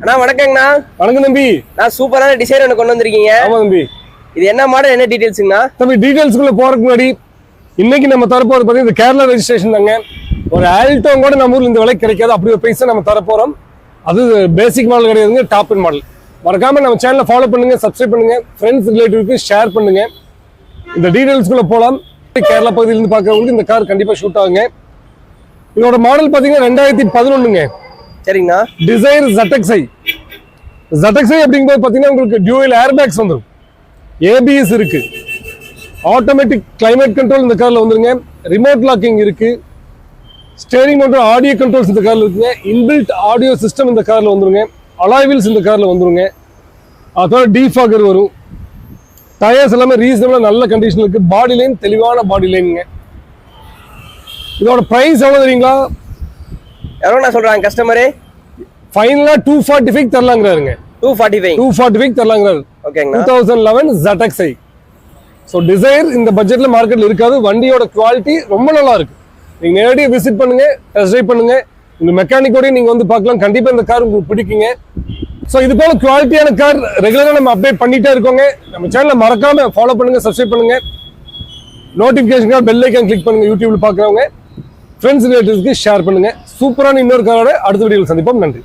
அண்ணா வணக்கங்கண்ணா. வணக்கம் தம்பி. நான் சூப்பரான டிசைன் ஒன்று கொண்டு வந்திருக்கீங்க. ஆமா தம்பி. இது என்ன மாடல், என்ன டீடைல்ஸ்ங்கண்ணா? தம்பி டீடைல்ஸ்க்குள்ள போறதுக்கு முன்னாடி இன்னைக்கு நம்ம தரப்போறது பார்த்தீங்கன்னா இந்த கேரளா ரெஜிஸ்ட்ரேஷன் தாங்க. ஒரு ஆல்டோ கூட நம்ம ஊர்ல இந்த விலைக்கு கிடைக்காது, அப்படி ஒரு பிரைஸ் நம்ம தரப்போறோம். அது பேசிக் மாடல் கிடையாதுங்க, டாப் அண்ட் மாடல். மறக்காம நம்ம சேனலை ஃபாலோ பண்ணுங்க, சப்ஸ்கிரைப் பண்ணுங்க, ஃப்ரெண்ட்ஸ் ரிலேட்டிவ்க்கு ஷேர் பண்ணுங்க. இந்த டீடைல்ஸ்க்குள்ள போகலாம். கேரளா பகுதியிலிருந்து பார்க்கறவங்களுக்கு இந்த கார் கண்டிப்பா ஷூட் ஆகுங்க. இதோட மாடல் பார்த்தீங்கன்னா 2011ங்க. சரிங்கண்ணா. டிசைர் ZXi அப்படிங்கும்போது பார்த்தீங்கன்னா உங்களுக்கு டியூவல் ஏர் பேக்ஸ் வந்துடும், ஏபிஎஸ் இருக்கு, ஆட்டோமேட்டிக் கிளைமேட் கண்ட்ரோல் இந்த கார்ல வந்துருங்க, ரிமோட் லாக்கிங் இருக்கு, ஸ்டேரிங் மற்றும் ஆடியோ கண்ட்ரோல்ஸ் இந்த கார்ல இருக்குங்க, இன்பில்ட் ஆடியோ சிஸ்டம் இந்த கார்ல வந்துருங்க, அலாய் வீல்ஸ் இந்த கார்ல வந்துருங்க, அதோட டீஃபாகர் வரும், டயர்ஸ் எல்லாமே ரீசனபிளா நல்ல கண்டிஷன் இருக்கு, பாடி லைன் தெளிவான பாடி லைனுங்க. இதோட பிரைஸ் எவ்வளவு தெரியுங்களா? எவ்வளோ நான் சொல்றாங்க கஸ்டமரே? ஃபைனலா 245 தரலாங்கிறாருங்க. 245 தரலாங்கிறாரு. ஓகேங்கண்ணா. 2011 ZXi. ஸோ டிசைர் இந்த பட்ஜெட்ல மார்க்கெட்ல இருக்காது. வண்டியோட குவாலிட்டி ரொம்ப நல்லா இருக்கு. நீங்க நேரடியாக விசிட் பண்ணுங்க, டெஸ்ட் ட்ரைவ் பண்ணுங்க, இந்த மெக்கானிக்கோடய நீங்க வந்து பார்க்கலாம். கண்டிப்பா இந்த கார் உங்களுக்கு பிடிக்குங்க. ஸோ இது போல குவாலிட்டியான கார் ரெகுலரா நம்ம அப்டேட் பண்ணிட்டே இருக்கோங்க. நம்ம சேனலை மறக்காம ஃபாலோ பண்ணுங்க, சப்ஸ்கிரைப் பண்ணுங்க, நோட்டிபிகேஷன் பெல் ஐக்கான் கிளிக் பண்ணுங்க. யூடியூப்ல பாக்குறவங்க ஃப்ரெண்ட்ஸ் ரிலேட்டிவ்ஸ்க்கு ஷேர் பண்ணுங்க. சூப்பரான இன்னொரு காரோட அடுத்த வீடியோவில் சந்திப்போம். நன்றி.